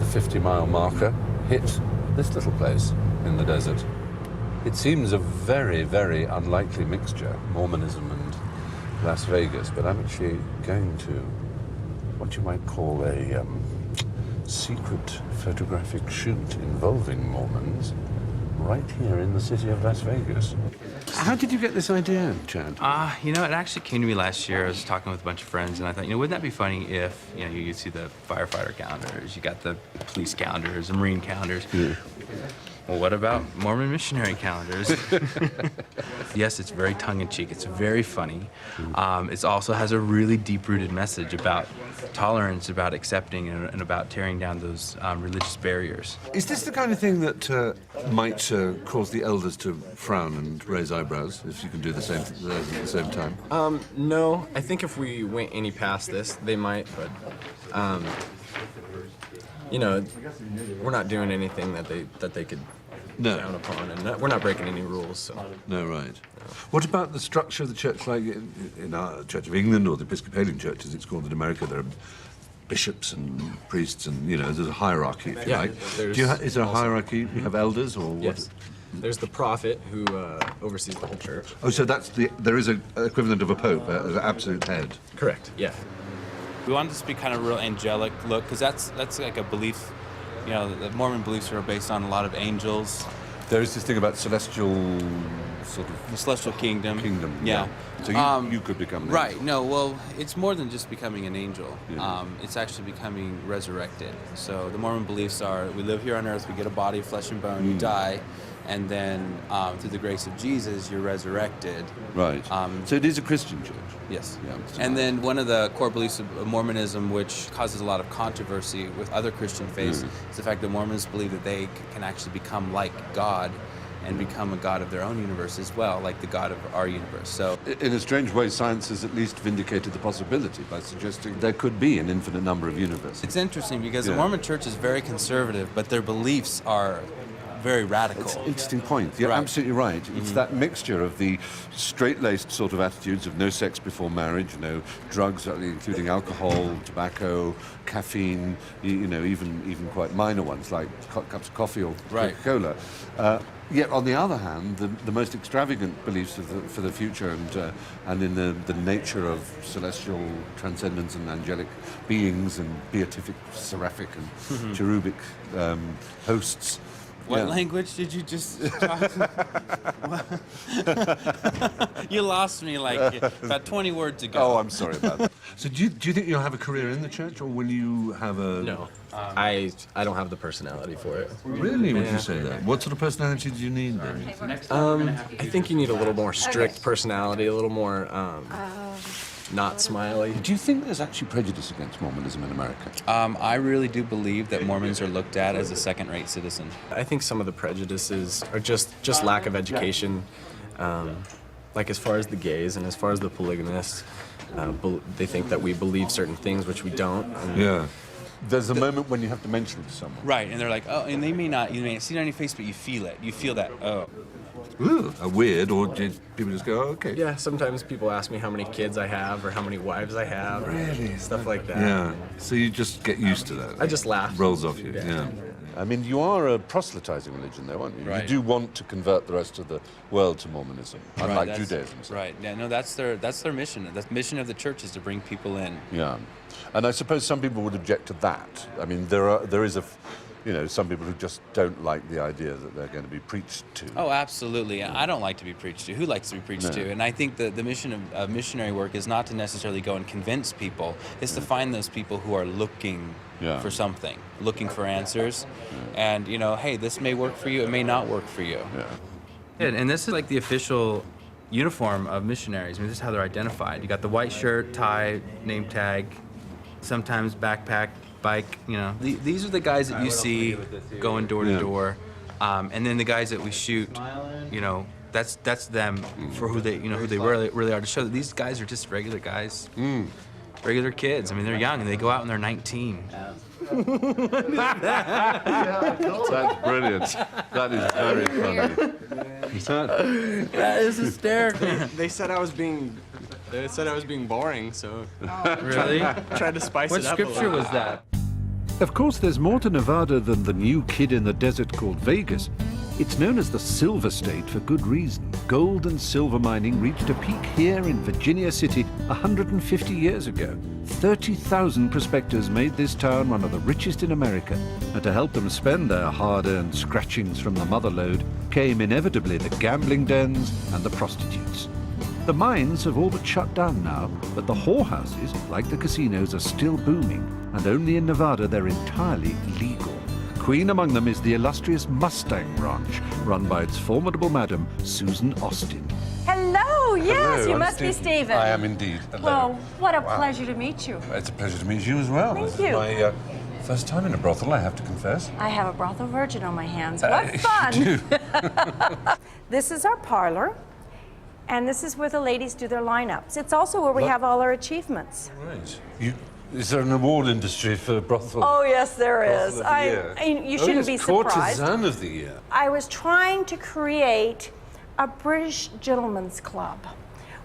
the 50-mile marker hit this little place in the desert. It seems a very, very unlikely mixture, Mormonism and Las Vegas, but I'm actually going to what you might call a secret photographic shoot involving Mormons right here in the city of Las Vegas. How did you get this idea, Chad? You know, it actually came to me last year. I was talking with a bunch of friends, and I thought, wouldn't that be funny if, you see the firefighter calendars, you got the police calendars, the Marine calendars. Yeah. Well, what about Mormon missionary calendars? Yes, it's very tongue-in-cheek. It's very funny. It also has a really deep-rooted message about tolerance, about accepting, and about tearing down those religious barriers. Is this the kind of thing that might cause the elders to frown and raise eyebrows, if you can do the same at the same time? No. I think if we went any past this, they might, but, we're not doing anything that they could frown upon, and we're not breaking any rules, so. No, right. What about the structure of the church, like in our Church of England or the Episcopalian Church, as it's called in America? There are bishops and priests, and there's a hierarchy, if you like. Is there a hierarchy? You have elders, or what? Yes. There's the prophet who oversees the whole church. Oh, so there is an equivalent of a pope, an absolute head. Correct. Yeah. We wanted this to be kind of a real angelic look, because that's like a belief. The Mormon beliefs are based on a lot of angels. There is this thing about celestial the celestial kingdom. Yeah. So you could become an right. angel. No. Well, it's more than just becoming an angel. Yeah. It's actually becoming resurrected. So the Mormon beliefs are: we live here on earth, we get a body of flesh and bone, you die, and then through the grace of Jesus, you're resurrected. Right. So it is a Christian church. Yes. Yeah. And then one of the core beliefs of Mormonism, which causes a lot of controversy with other Christian faiths, is the fact that Mormons believe that they can actually become like God and become a god of their own universe as well, like the God of our universe. So, in a strange way, science has at least vindicated the possibility by suggesting there could be an infinite number of universes. It's interesting because the Mormon Church is very conservative, but their beliefs are very radical. It's an interesting point. You're absolutely right. It's that mixture of the straight-laced sort of attitudes of no sex before marriage, no drugs, including alcohol, tobacco, caffeine, even quite minor ones like cups of coffee or Coca-Cola. Yet, on the other hand, the most extravagant beliefs for the future and in the nature of celestial transcendence and angelic beings and beatific, seraphic and cherubic hosts. What language did you just talk? You lost me like about 20 words ago. Oh, I'm sorry about that. So do you think you'll have a career in the church, or will you have a... No, I don't have the personality for it. Really? Would you say that? What sort of personality do you need then? I think you need a little more strict personality, a little more not smiley. Do you think there's actually prejudice against Mormonism in America? I really do believe that Mormons are looked at as a second-rate citizen. I think some of the prejudices are just lack of education. Like as far as the gays and as far as the polygamists, they think that we believe certain things which we don't. Yeah. There's a moment when you have to mention it to someone. Right, and they're like, oh, and you may not see it on your face, but you feel it. You feel that, oh. Ooh, weird, or did people just go, oh, okay? Yeah, sometimes people ask me how many kids I have or how many wives I have. Really? Stuff like that. Yeah, so you just get used to that. I just laugh. Rolls off you, yeah. I mean, you are a proselytizing religion, though, aren't you? Right. You do want to convert the rest of the world to Mormonism, unlike Right, Judaism. Right, yeah, no, that's their mission. The mission of the church is to bring people in. Yeah, and I suppose some people would object to that. I mean, there is some people who just don't like the idea that they're going to be preached to. Oh, absolutely. I don't like to be preached to. Who likes to be preached to? And I think the mission of missionary work is not to necessarily go and convince people. It's to find those people who are looking for something, looking for answers. And, hey, this may work for you, it may not work for you. Yeah. And this is like the official uniform of missionaries. I mean, this is how they're identified. You got the white shirt, tie, name tag, sometimes backpack, bike, These are the guys that you see going door to door. And then the guys that we shoot, that's them for who they really are, to show that these guys are just regular guys. Regular kids. I mean, they're young and they go out when they're 19. That's brilliant. That is very funny. That is hysterical. They said I was being boring, so Really? tried to spice it up a little. What scripture was that? Of course, there's more to Nevada than the new kid in the desert called Vegas. It's known as the Silver State for good reason. Gold and silver mining reached a peak here in Virginia City 150 years ago. 30,000 prospectors made this town one of the richest in America. And to help them spend their hard-earned scratchings from the motherlode came inevitably the gambling dens and the prostitutes. The mines have all but shut down now, but the whorehouses, like the casinos, are still booming, and only in Nevada they're entirely legal. Queen among them is the illustrious Mustang Ranch, run by its formidable madam, Susan Austin. Hello, yes, Hello, you I'm must be Stephen. I am indeed. Hello. Well, what a pleasure to meet you. It's a pleasure to meet you as well. Thank This is you. my first time in a brothel, I have to confess. I have a brothel virgin on my hands. What fun! You do. This is our parlor, and this is where the ladies do their lineups. It's also where we have all our achievements. Right. Is there an award industry for brothel? Oh, yes, there is. Brothel of the year? You shouldn't be surprised. Courtesan of the year. I was trying to create a British gentleman's club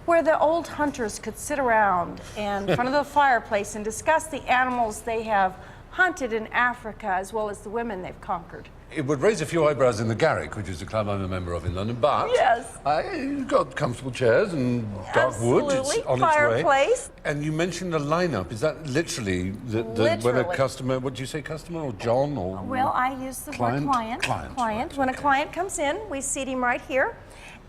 where the old hunters could sit around in front of the fireplace and discuss the animals they have hunted in Africa as well as the women they've conquered. It would raise a few eyebrows in the Garrick, which is a club I'm a member of in London, but Yes. You've got comfortable chairs and dark wood. It's Absolutely. on its way. Fireplace. And you mentioned a lineup. Is that literally when a Literally. customer? What do you say, customer or John or? Well, I use the Client? word client. Client. When a client comes in, we seat him right here,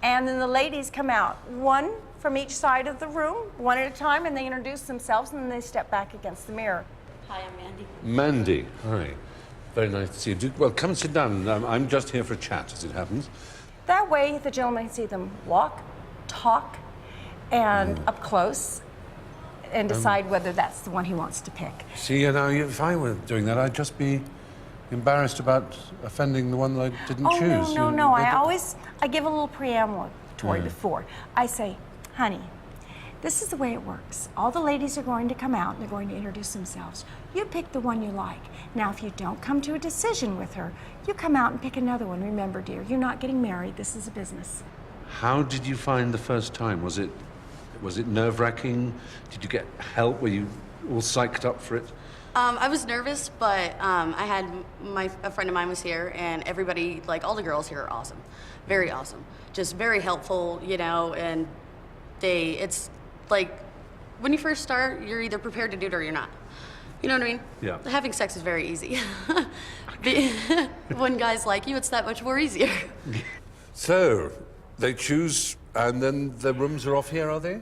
and then the ladies come out, one from each side of the room, one at a time, and they introduce themselves, and then they step back against the mirror. Hi, I'm Mandy. Mandy. Hi. Very nice to see you. Well, come and sit down. I'm just here for a chat, as it happens. That way, the gentleman can see them walk, talk, and up close, and decide whether that's the one he wants to pick. See, if I were doing that, I'd just be embarrassed about offending the one that I didn't choose. No. I give a little preambulatory before. I say, honey, this is the way it works. All the ladies are going to come out and they're going to introduce themselves. You pick the one you like. Now, if you don't come to a decision with her, you come out and pick another one. Remember, dear, you're not getting married. This is a business. How did you find the first time? Was it nerve-wracking? Did you get help? Were you all psyched up for it? I was nervous, but I had a friend of mine was here, and everybody, like all the girls here, are awesome, very awesome, just very helpful, and it's like when you first start, you're either prepared to do it or you're not. You know what I mean? Yeah. Having sex is very easy. When guys like you, it's that much more easier. So, they choose And then the rooms are off here, are they?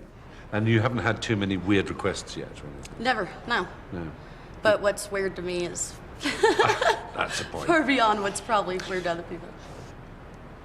And you haven't had too many weird requests yet, or anything? Never, no. No. But what's weird to me is That's the point. far beyond what's probably weird to other people.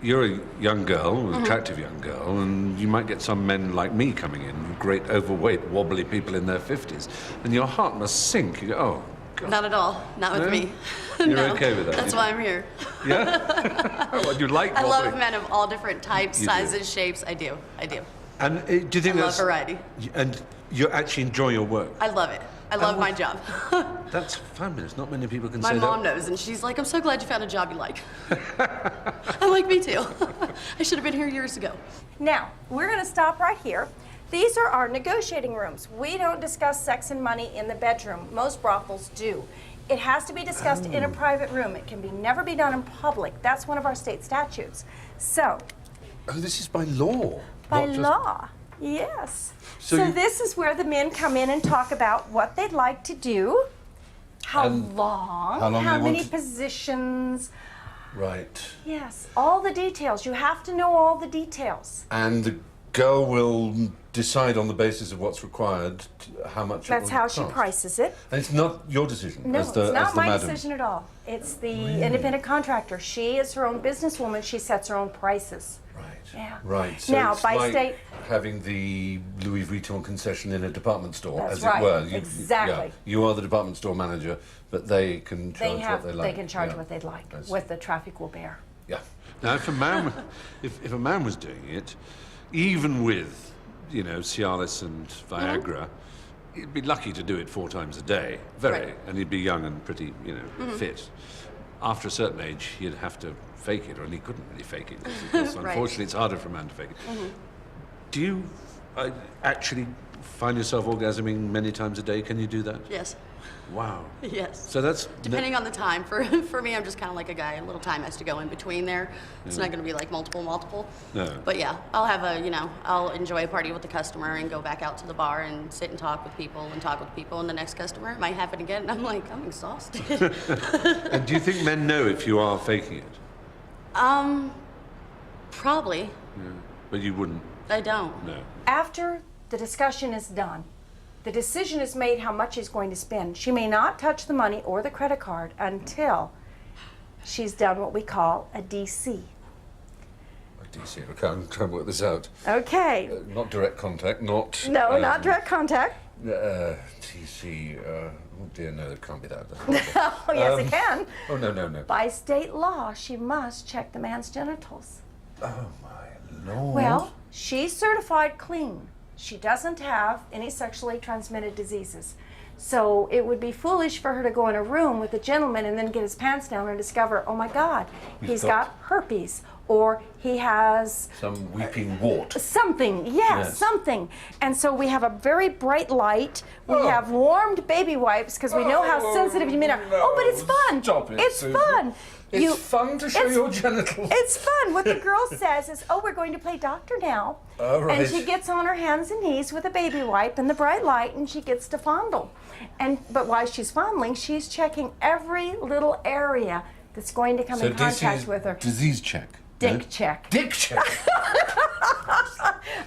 You're a young girl, an attractive young girl, and you might get some men like me coming in, great overweight, wobbly people in their 50s, and your heart must sink. You go, oh, God. Not at all. Not with No? me. You're No. okay with that? That's why I'm here. Yeah? Well, you like I wobbly. love men of all different types, You do. sizes, shapes. I do. I do. And do you think I love that's... variety. And you actually enjoy your work? I love it. I love my job. That's fabulous. Not many people can My say mom that. knows, and she's like, I'm so glad you found a job you like. I like me too. I should have been here years ago. Now, we're going to stop right here. These are our negotiating rooms. We don't discuss sex and money in the bedroom. Most brothels do. It has to be discussed in a private room. It can never be done in public. That's one of our state statutes. So, Oh, this is by law. by not just- law, yes. So So you- this is where the men come in and talk about what they'd like to do, how And long, how long they want many to- positions. Right. Yes, all the details. You have to know all the details. And the girl will decide on the basis of what's required how much That's it will how she cost. prices it. And it's not your decision No, as the, it's as not the my madam. decision at all. It's the independent contractor. She is her own businesswoman. She sets her own prices. Right. Yeah. Right. So Now, it's by like state, having the Louis Vuitton concession in a department store, That's as right, it were. exactly. Yeah, you are the department store manager, but they can charge what they like. they can charge Yeah. what they'd like, I see. what the traffic will bear. Yeah. Now, if a man, if a man was doing it, even with, you know, Cialis and Viagra, he'd be lucky to do it 4 times a day. Very, Right. and he'd be young and pretty, you know, fit. After a certain age, he'd have to fake it, or he couldn't really fake it. Because Right. unfortunately, it's harder for a man to fake it. Do you actually find yourself orgasming many times a day? Can you do that? Yes. Wow. Yes. So that's Depending on the time. For me, I'm just kind of like a guy. A little time has to go in between there. It's not going to be like multiple. No. But yeah, I'll have a, you know, I'll enjoy a party with the customer and go back out to the bar and sit and talk with people and the next customer might happen again. And I'm like, I'm exhausted. And do you think men know if you are faking it? Probably. Yeah. But you wouldn't. I don't. No. After the discussion is done, the decision is made how much he's going to spend. She may not touch the money or the credit card until she's done what we call a DC. DC. Okay, I'm trying to work this out. Okay. Not direct contact, not... No, not direct contact. TC, oh dear, no, it can't be that. That's Oh, yes, it can. Oh, no. By state law, she must check the man's genitals. Oh, my Lord. Well, she's certified clean. She doesn't have any sexually transmitted diseases. So it would be foolish for her to go in a room with a gentleman and then get his pants down and discover, oh my God, he's got herpes, or he has Some weeping wart. something, yes, something. And so we have a very bright light. We have warmed baby wipes because we know how sensitive you men are. Oh, but it's fun. Stop it, It's Susan. fun. It's fun to show it's- your genitals. It's fun. What the girl says is, oh, we're going to play doctor now. Oh, right. And she gets on her hands and knees with a baby wipe and the bright light, and she gets to fondle. But while she's fondling, she's checking every little area that's going to come in contact with her. Disease check. Dick check. Dick check.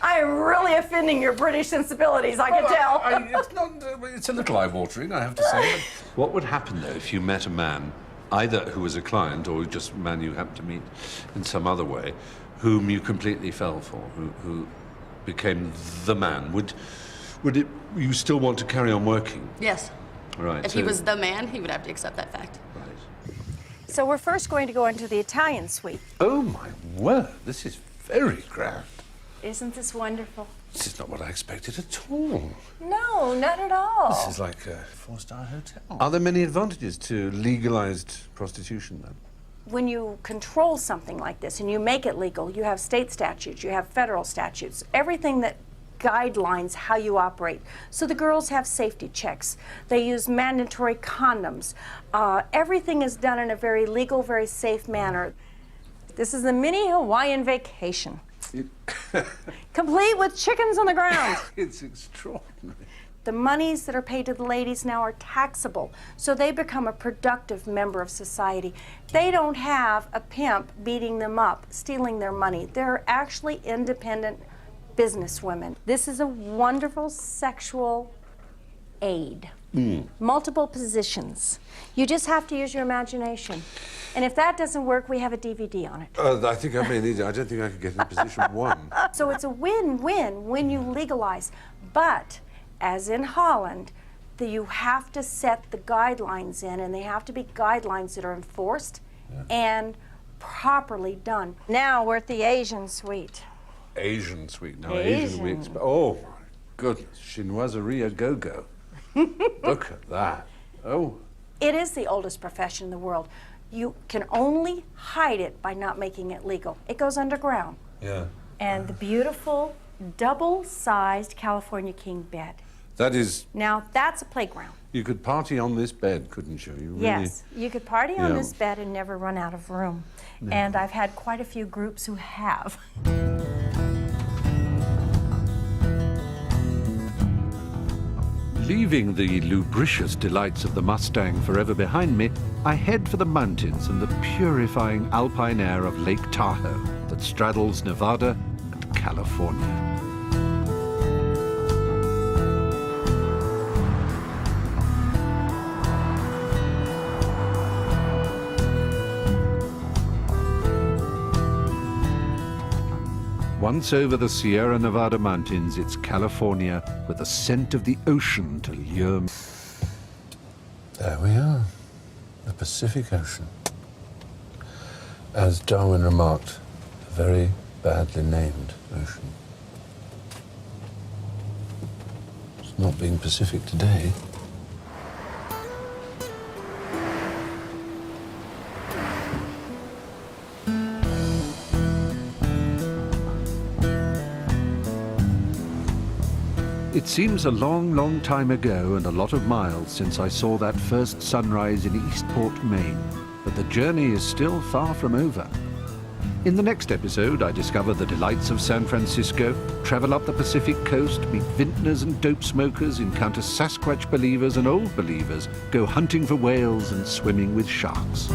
I am really offending your British sensibilities, I can tell. It's not. It's a little eye-watering, I have to say. What would happen though if you met a man, either who was a client or just a man you happened to meet in some other way, whom you completely fell for, who became the man? Would you still want to carry on working? Yes. Right. If he was the man, he would have to accept that fact. So we're first going to go into the Italian suite. Oh my word! This is very grand. Isn't this wonderful? This is not what I expected at all. No, not at all. This is like a 4-star hotel. Are there many advantages to legalized prostitution then? When you control something like this and you make it legal, you have state statutes, you have federal statutes, everything that guidelines how you operate. So the girls have safety checks. They use mandatory condoms. Everything is done in a very legal, very safe manner. This is the mini Hawaiian vacation. Complete with chickens on the ground. It's extraordinary. The monies that are paid to the ladies now are taxable, so they become a productive member of society. They don't have a pimp beating them up, stealing their money. They're actually independent businesswomen. This is a wonderful sexual aid. Multiple positions. You just have to use your imagination. And if that doesn't work, we have a DVD on it. I think I may need it. I don't think I could get into position one. So it's a win-win when you legalize. But, as in Holland, you have to set the guidelines in, and they have to be guidelines that are enforced and properly done. Now we're at the Asian suite. Asian suite. Now, Asian we expect. Oh, my goodness. Chinoiserie go-go. Look at that. Oh. It is the oldest profession in the world. You can only hide it by not making it legal. It goes underground. Yeah. And the beautiful double-sized California king bed. That is... Now, that's a playground. You could party on this bed, couldn't you? You really... Yes, you could party on this bed and never run out of room. No. And I've had quite a few groups who have. Leaving the lubricious delights of the Mustang forever behind me, I head for the mountains and the purifying alpine air of Lake Tahoe that straddles Nevada and California. Once over the Sierra Nevada mountains, it's California with the scent of the ocean to lure me. There we are, the Pacific Ocean. As Darwin remarked, a very badly named ocean. It's not being Pacific today. It seems a long, long time ago and a lot of miles since I saw that first sunrise in Eastport, Maine, but the journey is still far from over. In the next episode, I discover the delights of San Francisco, travel up the Pacific coast, meet vintners and dope smokers, encounter Sasquatch believers and old believers, go hunting for whales and swimming with sharks.